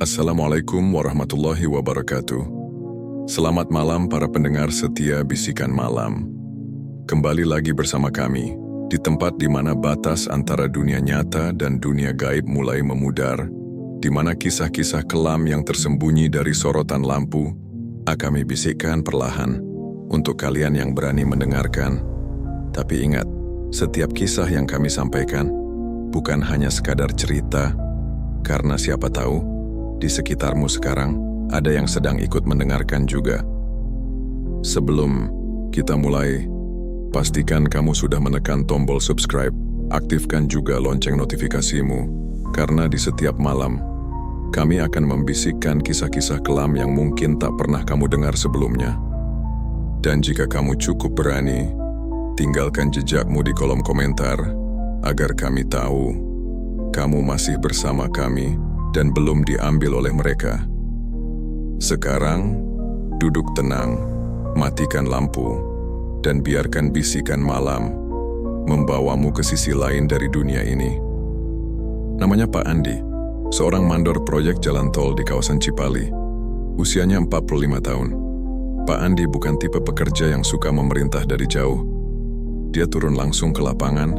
Assalamualaikum warahmatullahi wabarakatuh. Selamat malam para pendengar setia Bisikan Malam. Kembali lagi bersama kami, di tempat di mana batas antara dunia nyata dan dunia gaib mulai memudar, di mana kisah-kisah kelam yang tersembunyi dari sorotan lampu kami bisikkan perlahan untuk kalian yang berani mendengarkan. Tapi ingat, setiap kisah yang kami sampaikan bukan hanya sekadar cerita, karena siapa tahu di sekitarmu sekarang ada yang sedang ikut mendengarkan juga. Sebelum kita mulai, pastikan kamu sudah menekan tombol subscribe, aktifkan juga lonceng notifikasimu, karena di setiap malam kami akan membisikkan kisah-kisah kelam yang mungkin tak pernah kamu dengar sebelumnya. Dan jika kamu cukup berani, tinggalkan jejakmu di kolom komentar agar kami tahu kamu masih bersama kami dan belum diambil oleh mereka. Sekarang, duduk tenang, matikan lampu, dan biarkan bisikan malam membawamu ke sisi lain dari dunia ini. Namanya Pak Andi, seorang mandor proyek jalan tol di kawasan Cipali. Usianya 45 tahun. Pak Andi bukan tipe pekerja yang suka memerintah dari jauh. Dia turun langsung ke lapangan,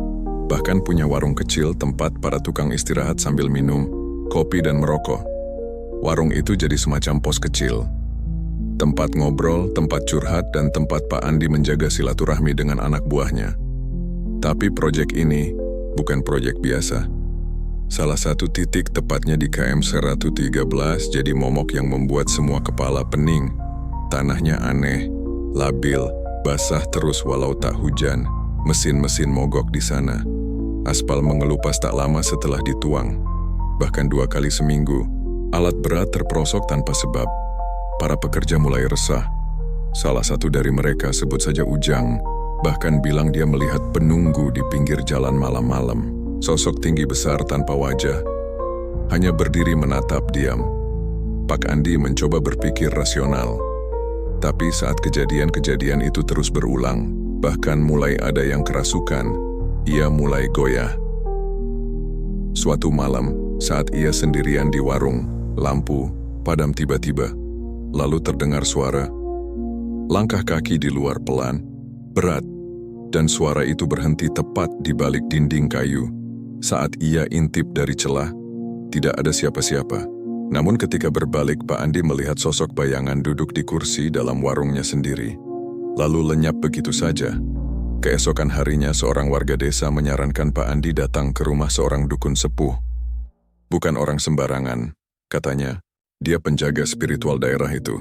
bahkan punya warung kecil tempat para tukang istirahat sambil minum kopi dan merokok. Warung itu jadi semacam pos kecil, tempat ngobrol, tempat curhat, dan tempat Pak Andi menjaga silaturahmi dengan anak buahnya. Tapi proyek ini bukan proyek biasa. Salah satu titik, tepatnya di KM 113, jadi momok yang membuat semua kepala pening. Tanahnya aneh, labil, basah terus walau tak hujan. Mesin-mesin mogok di sana. Aspal mengelupas tak lama setelah dituang. Bahkan 2 kali seminggu, alat berat terperosok tanpa sebab. Para pekerja mulai resah. Salah satu dari mereka, sebut saja Ujang, bahkan bilang dia melihat penunggu di pinggir jalan malam-malam. Sosok tinggi besar tanpa wajah, hanya berdiri menatap diam. Pak Andi mencoba berpikir rasional. Tapi saat kejadian-kejadian itu terus berulang, bahkan mulai ada yang kerasukan, ia mulai goyah. Suatu malam, saat ia sendirian di warung, lampu padam tiba-tiba. Lalu terdengar suara. Langkah kaki di luar pelan, berat, dan suara itu berhenti tepat di balik dinding kayu. Saat ia intip dari celah, tidak ada siapa-siapa. Namun ketika berbalik, Pak Andi melihat sosok bayangan duduk di kursi dalam warungnya sendiri. Lalu lenyap begitu saja. Keesokan harinya, seorang warga desa menyarankan Pak Andi datang ke rumah seorang dukun sepuh. Bukan orang sembarangan, katanya. Dia penjaga spiritual daerah itu.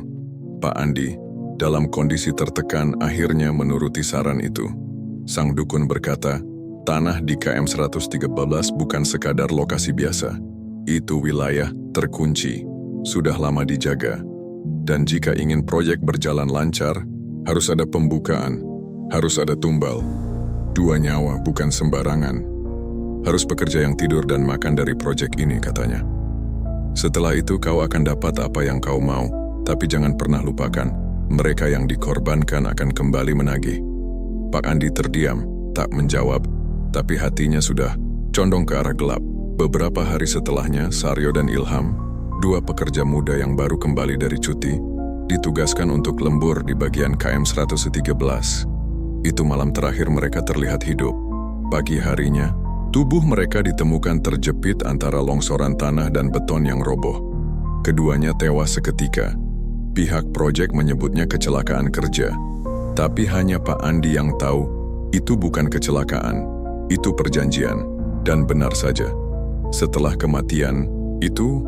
Pak Andi, dalam kondisi tertekan, akhirnya menuruti saran itu. Sang dukun berkata, tanah di KM 113 bukan sekadar lokasi biasa. Itu wilayah terkunci, sudah lama dijaga. Dan jika ingin proyek berjalan lancar, harus ada pembukaan, harus ada tumbal. 2 nyawa bukan sembarangan. Harus pekerja yang tidur dan makan dari proyek ini, katanya. Setelah itu kau akan dapat apa yang kau mau, tapi jangan pernah lupakan, mereka yang dikorbankan akan kembali menagih. Pak Andi terdiam, tak menjawab, tapi hatinya sudah condong ke arah gelap. Beberapa hari setelahnya, Saryo dan Ilham, 2 pekerja muda yang baru kembali dari cuti, ditugaskan untuk lembur di bagian KM 113. Itu malam terakhir mereka terlihat hidup. Pagi harinya, tubuh mereka ditemukan terjepit antara longsoran tanah dan beton yang roboh. Keduanya tewas seketika. Pihak proyek menyebutnya kecelakaan kerja. Tapi hanya Pak Andi yang tahu, itu bukan kecelakaan, itu perjanjian. Dan benar saja, setelah kematian itu,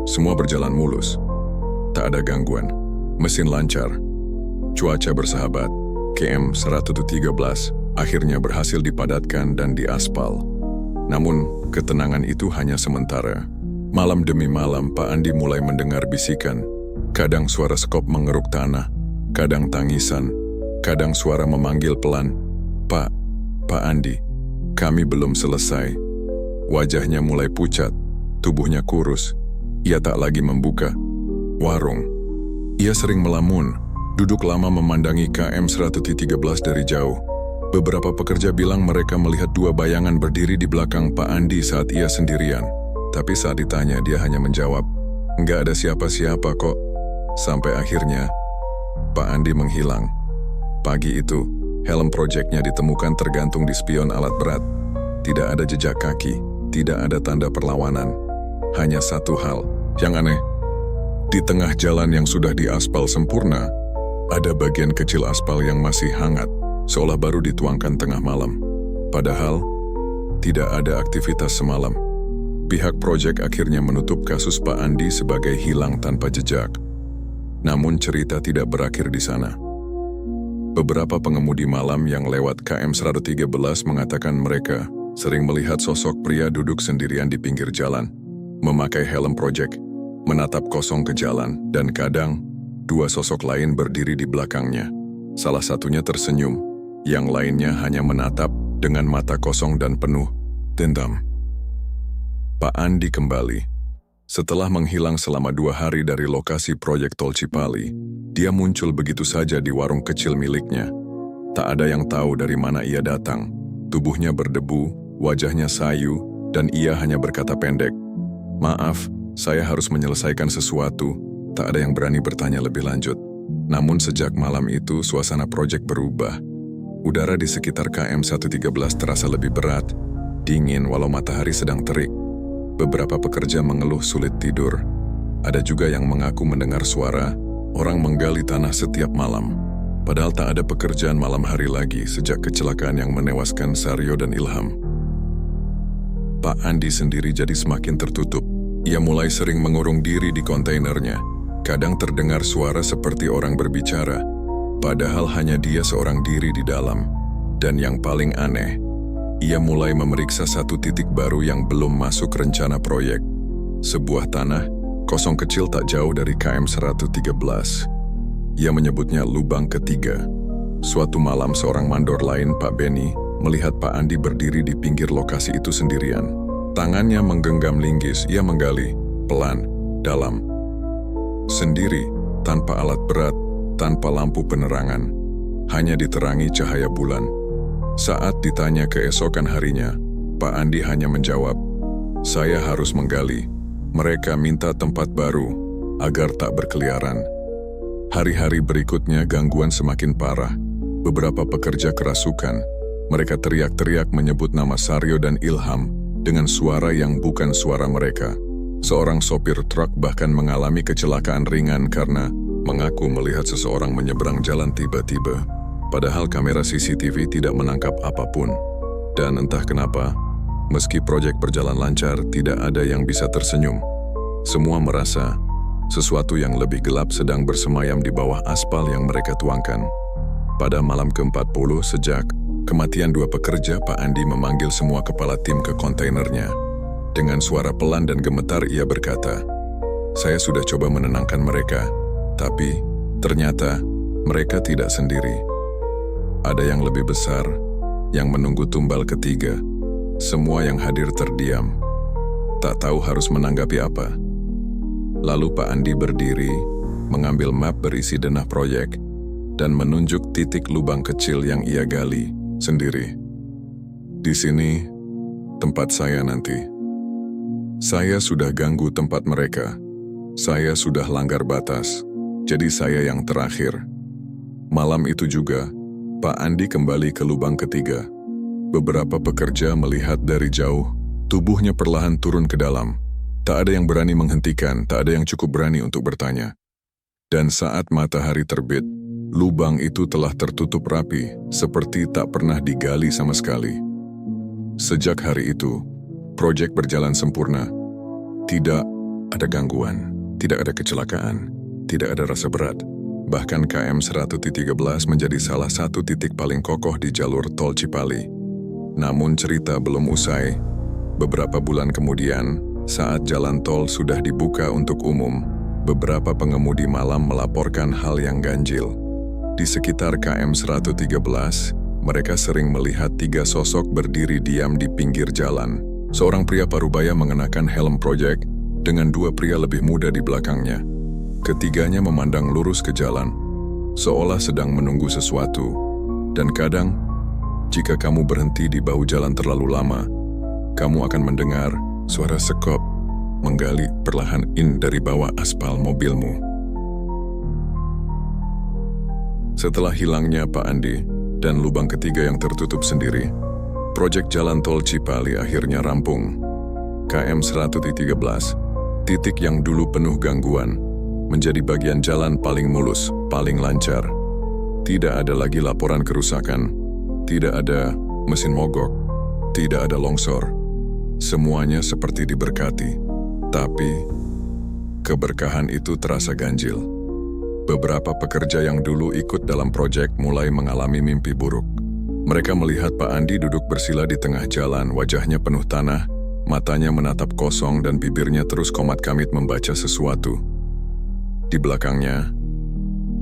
semua berjalan mulus. Tak ada gangguan, mesin lancar, cuaca bersahabat. KM 113 akhirnya berhasil dipadatkan dan diaspal. Namun, ketenangan itu hanya sementara. Malam demi malam, Pak Andi mulai mendengar bisikan. Kadang suara skop mengeruk tanah, kadang tangisan, kadang suara memanggil pelan, Pak Andi, kami belum selesai." Wajahnya mulai pucat, tubuhnya kurus. Ia tak lagi membuka warung. Ia sering melamun, duduk lama memandangi KM 113 dari jauh. Beberapa pekerja bilang mereka melihat 2 bayangan berdiri di belakang Pak Andi saat ia sendirian. Tapi saat ditanya, dia hanya menjawab, Nggak ada siapa-siapa kok. Sampai akhirnya, Pak Andi menghilang. Pagi itu, helm proyeknya ditemukan tergantung di spion alat berat. Tidak ada jejak kaki, tidak ada tanda perlawanan. Hanya satu hal yang aneh. Di tengah jalan yang sudah diaspal sempurna, ada bagian kecil aspal yang masih hangat, seolah baru dituangkan tengah malam. Padahal, tidak ada aktivitas semalam. Pihak proyek akhirnya menutup kasus Pak Andi sebagai hilang tanpa jejak. Namun cerita tidak berakhir di sana. Beberapa pengemudi malam yang lewat KM 113 mengatakan mereka sering melihat sosok pria duduk sendirian di pinggir jalan, memakai helm proyek, menatap kosong ke jalan, dan kadang dua sosok lain berdiri di belakangnya. Salah satunya tersenyum, yang lainnya hanya menatap dengan mata kosong dan penuh dendam. Pak Andi kembali. Setelah menghilang selama 2 hari dari lokasi proyek Tol Cipali, dia muncul begitu saja di warung kecil miliknya. Tak ada yang tahu dari mana ia datang. Tubuhnya berdebu, wajahnya sayu, dan ia hanya berkata pendek, "Maaf, saya harus menyelesaikan sesuatu." Tak ada yang berani bertanya lebih lanjut. Namun sejak malam itu, suasana proyek berubah. Udara di sekitar KM 113 terasa lebih berat, dingin walau matahari sedang terik. Beberapa pekerja mengeluh sulit tidur. Ada juga yang mengaku mendengar suara orang menggali tanah setiap malam. Padahal tak ada pekerjaan malam hari lagi sejak kecelakaan yang menewaskan Saryo dan Ilham. Pak Andi sendiri jadi semakin tertutup. Ia mulai sering mengurung diri di kontainernya. Kadang terdengar suara seperti orang berbicara, padahal hanya dia seorang diri di dalam. Dan yang paling aneh, ia mulai memeriksa satu titik baru yang belum masuk rencana proyek. Sebuah tanah kosong kecil tak jauh dari KM 113. Ia menyebutnya lubang ketiga. Suatu malam seorang mandor lain, Pak Beni, melihat Pak Andi berdiri di pinggir lokasi itu sendirian. Tangannya menggenggam linggis, ia menggali, pelan, dalam. Sendiri, tanpa alat berat, tanpa lampu penerangan. Hanya diterangi cahaya bulan. Saat ditanya keesokan harinya, Pak Andi hanya menjawab, "Saya harus menggali. Mereka minta tempat baru, agar tak berkeliaran." Hari-hari berikutnya gangguan semakin parah. Beberapa pekerja kerasukan. Mereka teriak-teriak menyebut nama Saryo dan Ilham dengan suara yang bukan suara mereka. Seorang sopir truk bahkan mengalami kecelakaan ringan karena mengaku melihat seseorang menyeberang jalan tiba-tiba. Padahal kamera CCTV tidak menangkap apapun. Dan entah kenapa, meski proyek berjalan lancar, tidak ada yang bisa tersenyum. Semua merasa sesuatu yang lebih gelap sedang bersemayam di bawah aspal yang mereka tuangkan. Pada malam ke-40 sejak kematian 2 pekerja, Pak Andi memanggil semua kepala tim ke kontainernya. Dengan suara pelan dan gemetar ia berkata, "Saya sudah coba menenangkan mereka, tapi ternyata mereka tidak sendiri. Ada yang lebih besar, yang menunggu tumbal ketiga." Semua yang hadir terdiam, tak tahu harus menanggapi apa. Lalu Pak Andi berdiri, mengambil map berisi denah proyek, dan menunjuk titik lubang kecil yang ia gali sendiri. "Di sini, tempat saya nanti. Saya sudah ganggu tempat mereka. Saya sudah langgar batas, jadi saya yang terakhir." Malam itu juga, Pak Andi kembali ke lubang ketiga. Beberapa pekerja melihat dari jauh, tubuhnya perlahan turun ke dalam. Tak ada yang berani menghentikan, tak ada yang cukup berani untuk bertanya. Dan saat matahari terbit, lubang itu telah tertutup rapi, seperti tak pernah digali sama sekali. Sejak hari itu, proyek berjalan sempurna. Tidak ada gangguan, tidak ada kecelakaan, tidak ada rasa berat. Bahkan KM 113 menjadi salah satu titik paling kokoh di jalur Tol Cipali. Namun cerita belum usai. Beberapa bulan kemudian, saat jalan tol sudah dibuka untuk umum, beberapa pengemudi malam melaporkan hal yang ganjil. Di sekitar KM 113, mereka sering melihat 3 sosok berdiri diam di pinggir jalan. Seorang pria parubaya mengenakan helm proyek dengan 2 pria lebih muda di belakangnya. Ketiganya memandang lurus ke jalan, seolah sedang menunggu sesuatu. Dan kadang, jika kamu berhenti di bahu jalan terlalu lama, kamu akan mendengar suara sekop menggali perlahan dari bawah aspal mobilmu. Setelah hilangnya Pak Andi dan lubang ketiga yang tertutup sendiri, proyek jalan tol Cipali akhirnya rampung. KM 113, titik yang dulu penuh gangguan, menjadi bagian jalan paling mulus, paling lancar. Tidak ada lagi laporan kerusakan, tidak ada mesin mogok, tidak ada longsor. Semuanya seperti diberkati. Tapi, keberkahan itu terasa ganjil. Beberapa pekerja yang dulu ikut dalam proyek mulai mengalami mimpi buruk. Mereka melihat Pak Andi duduk bersila di tengah jalan, wajahnya penuh tanah, matanya menatap kosong dan bibirnya terus komat-kamit membaca sesuatu. Di belakangnya,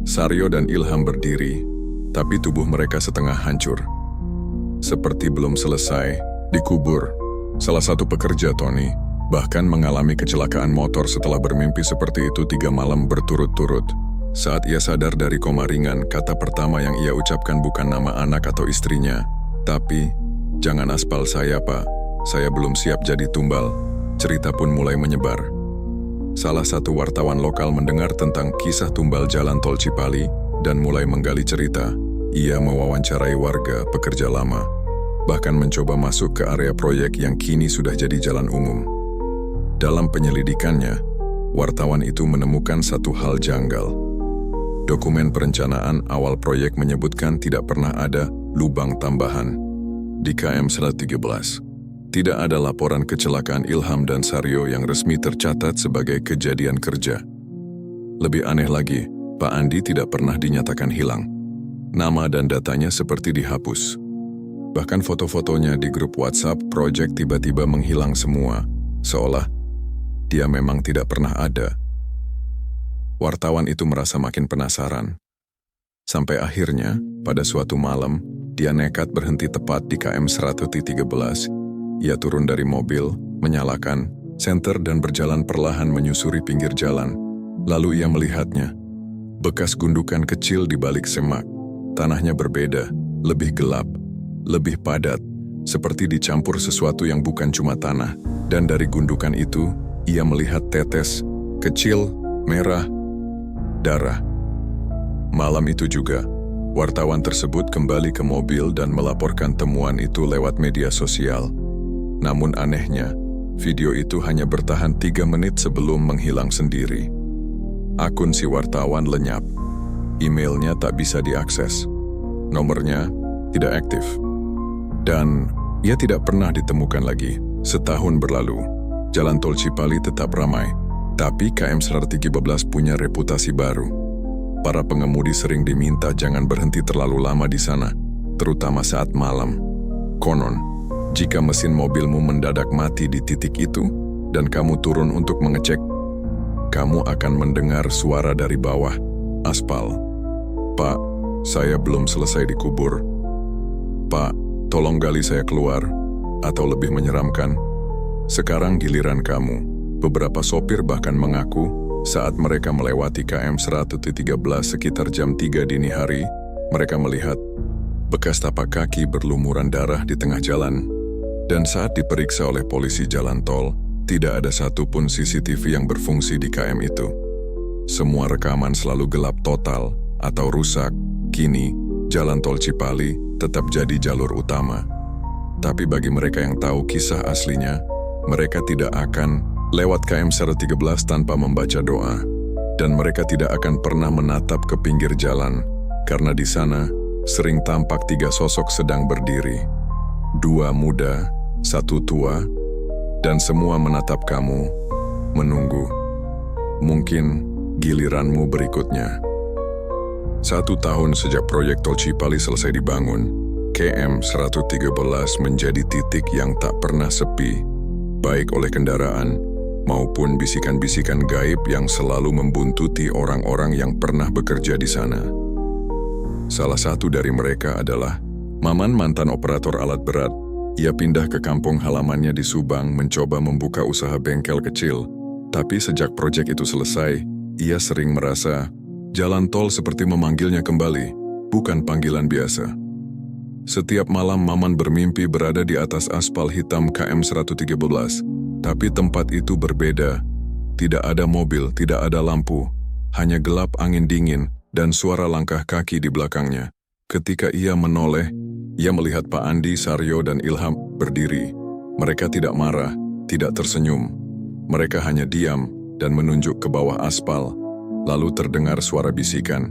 Saryo dan Ilham berdiri, tapi tubuh mereka setengah hancur. Seperti belum selesai, dikubur. Salah satu pekerja, Tony, bahkan mengalami kecelakaan motor setelah bermimpi seperti itu 3 malam berturut-turut. Saat ia sadar dari koma ringan, kata pertama yang ia ucapkan bukan nama anak atau istrinya, tapi, "Jangan aspal saya, Pak. Saya belum siap jadi tumbal." Cerita pun mulai menyebar. Salah satu wartawan lokal mendengar tentang kisah tumbal jalan tol Cipali dan mulai menggali cerita. Ia mewawancarai warga, pekerja lama, bahkan mencoba masuk ke area proyek yang kini sudah jadi jalan umum. Dalam penyelidikannya, wartawan itu menemukan satu hal janggal. Dokumen perencanaan awal proyek menyebutkan tidak pernah ada lubang tambahan. Di KM 113, tidak ada laporan kecelakaan Ilham dan Saryo yang resmi tercatat sebagai kejadian kerja. Lebih aneh lagi, Pak Andi tidak pernah dinyatakan hilang. Nama dan datanya seperti dihapus. Bahkan foto-fotonya di grup WhatsApp proyek tiba-tiba menghilang semua, seolah dia memang tidak pernah ada. Wartawan itu merasa makin penasaran. Sampai akhirnya, pada suatu malam, dia nekat berhenti tepat di KM 113. Ia turun dari mobil, menyalakan senter dan berjalan perlahan menyusuri pinggir jalan. Lalu ia melihatnya. Bekas gundukan kecil di balik semak. Tanahnya berbeda, lebih gelap, lebih padat, seperti dicampur sesuatu yang bukan cuma tanah. Dan dari gundukan itu, ia melihat tetes kecil, merah, darah. Malam itu juga, wartawan tersebut kembali ke mobil dan melaporkan temuan itu lewat media sosial. Namun anehnya, video itu hanya bertahan 3 menit sebelum menghilang sendiri. Akun si wartawan lenyap. Emailnya tak bisa diakses. Nomornya tidak aktif. Dan ia tidak pernah ditemukan lagi. Setahun berlalu, jalan tol Cipali tetap ramai. Tapi KM 113 punya reputasi baru. Para pengemudi sering diminta jangan berhenti terlalu lama di sana, terutama saat malam. Konon, jika mesin mobilmu mendadak mati di titik itu, dan kamu turun untuk mengecek, kamu akan mendengar suara dari bawah, aspal. "Pak, saya belum selesai dikubur. Pak, tolong gali saya keluar." Atau lebih menyeramkan, "Sekarang giliran kamu." Beberapa sopir bahkan mengaku saat mereka melewati KM 113 sekitar jam 3 dini hari, mereka melihat bekas tapak kaki berlumuran darah di tengah jalan. Dan saat diperiksa oleh polisi jalan tol, tidak ada satupun CCTV yang berfungsi di KM itu. Semua rekaman selalu gelap total atau rusak. Kini, jalan tol Cipali tetap jadi jalur utama. Tapi bagi mereka yang tahu kisah aslinya, mereka tidak akan lewat KM 113 tanpa membaca doa, dan mereka tidak akan pernah menatap ke pinggir jalan, karena di sana sering tampak 3 sosok sedang berdiri. 2 muda, 1 tua, dan semua menatap kamu, menunggu. Mungkin giliranmu berikutnya. 1 tahun sejak proyek tol Cipali selesai dibangun, KM 113 menjadi titik yang tak pernah sepi, baik oleh kendaraan maupun bisikan-bisikan gaib yang selalu membuntuti orang-orang yang pernah bekerja di sana. Salah satu dari mereka adalah Maman, mantan operator alat berat. Ia pindah ke kampung halamannya di Subang mencoba membuka usaha bengkel kecil. Tapi sejak proyek itu selesai, ia sering merasa jalan tol seperti memanggilnya kembali, bukan panggilan biasa. Setiap malam Maman bermimpi berada di atas aspal hitam KM 113, Tapi tempat itu berbeda. Tidak ada mobil, tidak ada lampu. Hanya gelap angin dingin dan suara langkah kaki di belakangnya. Ketika ia menoleh, ia melihat Pak Andi, Saryo, dan Ilham berdiri. Mereka tidak marah, tidak tersenyum. Mereka hanya diam dan menunjuk ke bawah aspal. Lalu terdengar suara bisikan,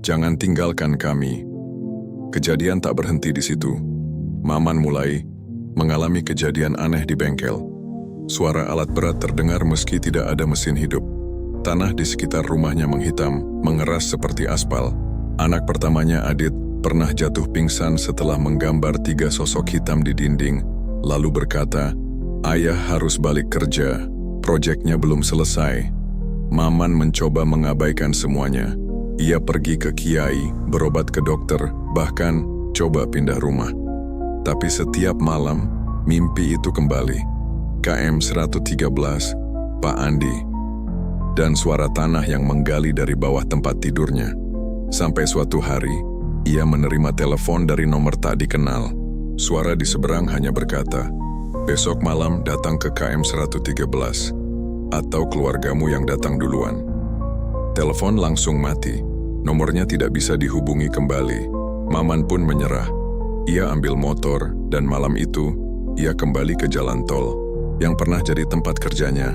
"Jangan tinggalkan kami." Kejadian tak berhenti di situ. Maman mulai mengalami kejadian aneh di bengkel. Suara alat berat terdengar meski tidak ada mesin hidup. Tanah di sekitar rumahnya menghitam, mengeras seperti aspal. Anak pertamanya, Adit, pernah jatuh pingsan setelah menggambar 3 sosok hitam di dinding, lalu berkata, "Ayah harus balik kerja, proyeknya belum selesai." Maman mencoba mengabaikan semuanya. Ia pergi ke kiai, berobat ke dokter, bahkan coba pindah rumah. Tapi setiap malam, mimpi itu kembali. KM 113, Pak Andi, dan suara tanah yang menggali dari bawah tempat tidurnya. Sampai suatu hari, ia menerima telepon dari nomor tak dikenal. Suara di seberang hanya berkata, "Besok malam datang ke KM 113, atau keluargamu yang datang duluan." Telepon langsung mati. Nomornya tidak bisa dihubungi kembali. Maman pun menyerah. Ia ambil motor, dan malam itu, ia kembali ke jalan tol yang pernah jadi tempat kerjanya.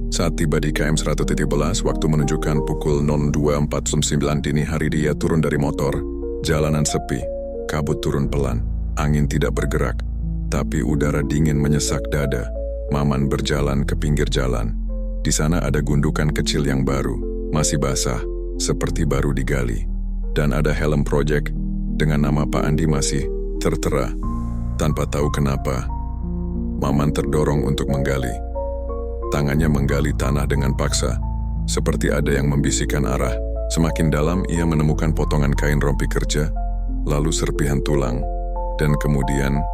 Saat tiba di KM 113, waktu menunjukkan pukul 02.49 dini hari, dia turun dari motor. Jalanan sepi, kabut turun pelan, angin tidak bergerak, tapi udara dingin menyesak dada. Maman berjalan ke pinggir jalan. Di sana ada gundukan kecil yang baru, masih basah, seperti baru digali. Dan ada helm proyek dengan nama Pak Andi masih tertera. Tanpa tahu kenapa, Maman terdorong untuk menggali. Tangannya menggali tanah dengan paksa, seperti ada yang membisikkan arah. Semakin dalam, ia menemukan potongan kain rompi kerja, lalu serpihan tulang, dan kemudian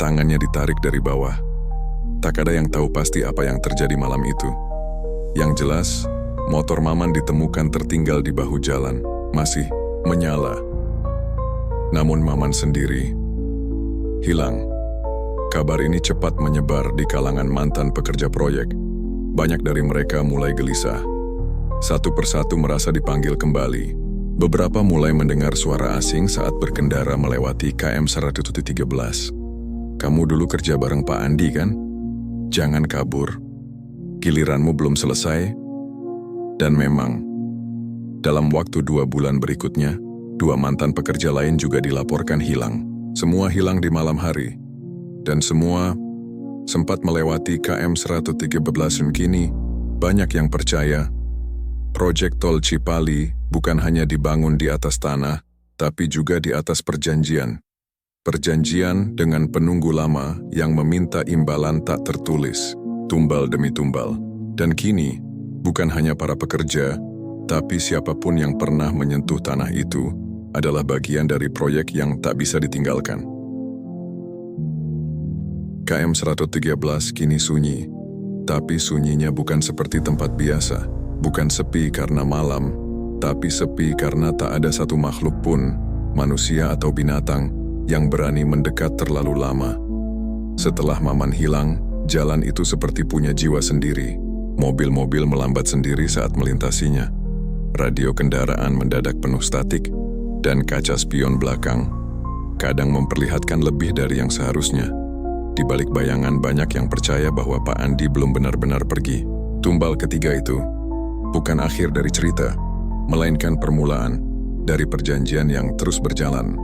tangannya ditarik dari bawah. Tak ada yang tahu pasti apa yang terjadi malam itu. Yang jelas, motor Maman ditemukan tertinggal di bahu jalan, masih menyala. Namun Maman sendiri hilang. Kabar ini cepat menyebar di kalangan mantan pekerja proyek. Banyak dari mereka mulai gelisah. Satu persatu merasa dipanggil kembali. Beberapa mulai mendengar suara asing saat berkendara melewati KM 113. "Kamu dulu kerja bareng Pak Andi kan? Jangan kabur. Giliranmu belum selesai." Dan memang, dalam waktu 2 bulan berikutnya, 2 mantan pekerja lain juga dilaporkan hilang. Semua hilang di malam hari. Dan semua sempat melewati KM 113. Dan kini, banyak yang percaya proyek tol Cipali bukan hanya dibangun di atas tanah, tapi juga di atas perjanjian. Perjanjian dengan penunggu lama yang meminta imbalan tak tertulis, tumbal demi tumbal. Dan kini, bukan hanya para pekerja, tapi siapapun yang pernah menyentuh tanah itu adalah bagian dari proyek yang tak bisa ditinggalkan. KM 113 kini sunyi, tapi sunyinya bukan seperti tempat biasa. Bukan sepi karena malam, tapi sepi karena tak ada satu makhluk pun, manusia atau binatang, yang berani mendekat terlalu lama. Setelah Maman hilang, jalan itu seperti punya jiwa sendiri. Mobil-mobil melambat sendiri saat melintasinya. Radio kendaraan mendadak penuh statik, dan kaca spion belakang kadang memperlihatkan lebih dari yang seharusnya. Di balik bayangan, banyak yang percaya bahwa Pak Andi belum benar-benar pergi. Tumbal ketiga itu bukan akhir dari cerita, melainkan permulaan dari perjanjian yang terus berjalan.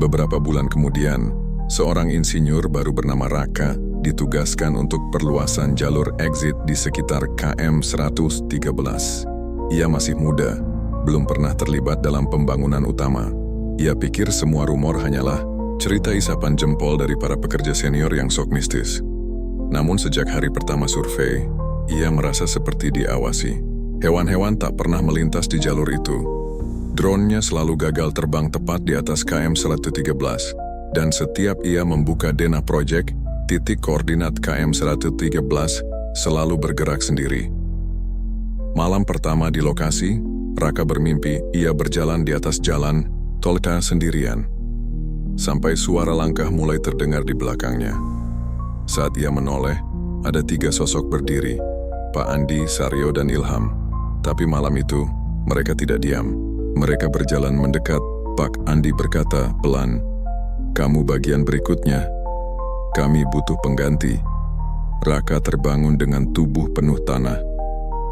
Beberapa bulan kemudian, seorang insinyur baru bernama Raka ditugaskan untuk perluasan jalur exit di sekitar KM 113. Ia masih muda, belum pernah terlibat dalam pembangunan utama. Ia pikir semua rumor hanyalah cerita isapan jempol dari para pekerja senior yang sok mistis. Namun sejak hari pertama survei, ia merasa seperti diawasi. Hewan-hewan tak pernah melintas di jalur itu. Drone-nya selalu gagal terbang tepat di atas KM 113, dan setiap ia membuka denah proyek, titik koordinat KM 113 selalu bergerak sendiri. Malam pertama di lokasi, Raka bermimpi ia berjalan di atas jalan tol sendirian. Sampai suara langkah mulai terdengar di belakangnya. Saat ia menoleh, ada 3 sosok berdiri, Pak Andi, Saryo, dan Ilham. Tapi malam itu, mereka tidak diam. Mereka berjalan mendekat. Pak Andi berkata pelan, "Kamu bagian berikutnya. Kami butuh pengganti." Raka terbangun dengan tubuh penuh tanah.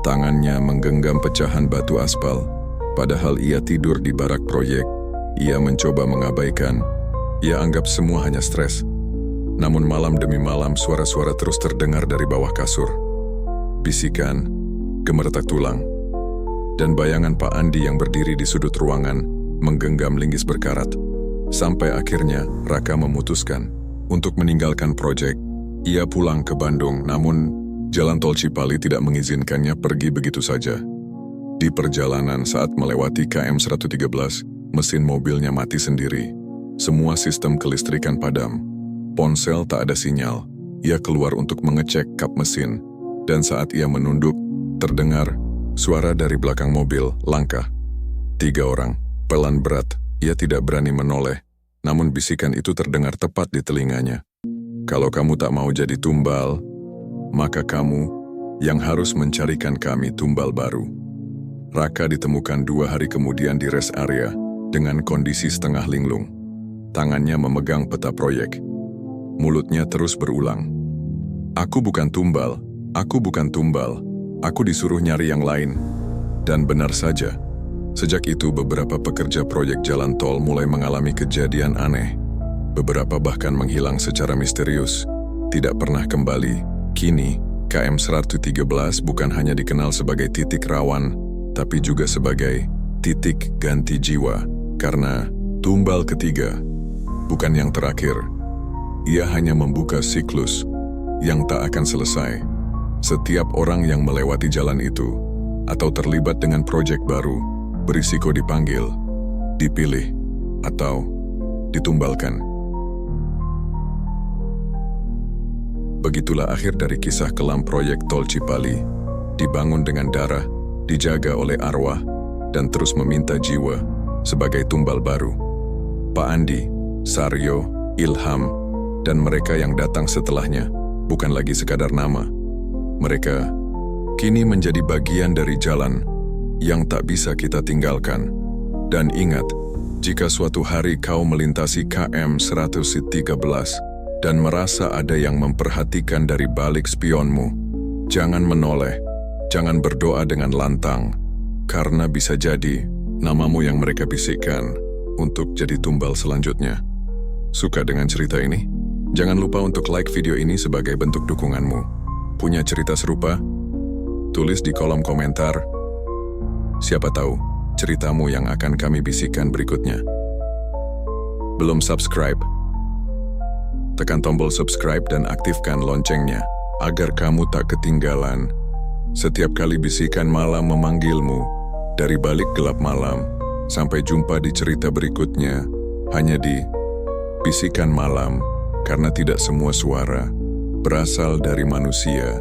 Tangannya menggenggam pecahan batu aspal. Padahal ia tidur di barak proyek. Ia mencoba mengabaikan. Ia anggap semua hanya stres. Namun malam demi malam suara-suara terus terdengar dari bawah kasur. Bisikan, gemeretak tulang, dan bayangan Pak Andi yang berdiri di sudut ruangan menggenggam linggis berkarat. Sampai akhirnya Raka memutuskan untuk meninggalkan proyek. Ia pulang ke Bandung, namun jalan tol Cipali tidak mengizinkannya pergi begitu saja. Di perjalanan saat melewati KM 113, mesin mobilnya mati sendiri. Semua sistem kelistrikan padam. Ponsel tak ada sinyal. Ia keluar untuk mengecek kap mesin, dan saat ia menunduk, terdengar suara dari belakang mobil, langkah. 3 orang, pelan berat. Ia tidak berani menoleh, namun bisikan itu terdengar tepat di telinganya. "Kalau kamu tak mau jadi tumbal, maka kamu yang harus mencarikan kami tumbal baru." Raka ditemukan 2 hari kemudian di rest area dengan kondisi setengah linglung. Tangannya memegang peta proyek. Mulutnya terus berulang, "Aku bukan tumbal, aku bukan tumbal, aku disuruh nyari yang lain." Dan benar saja, sejak itu beberapa pekerja proyek jalan tol mulai mengalami kejadian aneh. Beberapa bahkan menghilang secara misterius, tidak pernah kembali. Kini, KM 113 bukan hanya dikenal sebagai titik rawan, tapi juga sebagai titik ganti jiwa. Karena tumbal ketiga, bukan yang terakhir. Ia hanya membuka siklus yang tak akan selesai. Setiap orang yang melewati jalan itu atau terlibat dengan proyek baru berisiko dipanggil, dipilih, atau ditumbalkan. Begitulah akhir dari kisah kelam proyek tol Cipali. Dibangun dengan darah, dijaga oleh arwah, dan terus meminta jiwa sebagai tumbal baru. Pak Andi, Saryo, Ilham, dan mereka yang datang setelahnya bukan lagi sekadar nama. Mereka kini menjadi bagian dari jalan yang tak bisa kita tinggalkan. Dan ingat, jika suatu hari kau melintasi KM 113 dan merasa ada yang memperhatikan dari balik spionmu, jangan menoleh, jangan berdoa dengan lantang, karena bisa jadi namamu yang mereka bisikkan untuk jadi tumbal selanjutnya. Suka dengan cerita ini? Jangan lupa untuk like video ini sebagai bentuk dukunganmu. Punya cerita serupa? Tulis di kolom komentar. Siapa tahu ceritamu yang akan kami bisikan berikutnya. Belum subscribe? Tekan tombol subscribe dan aktifkan loncengnya agar kamu tak ketinggalan setiap kali bisikan malam memanggilmu dari balik gelap malam. Sampai jumpa di cerita berikutnya hanya di Bisikan Malam. Karena tidak semua suara berasal dari manusia.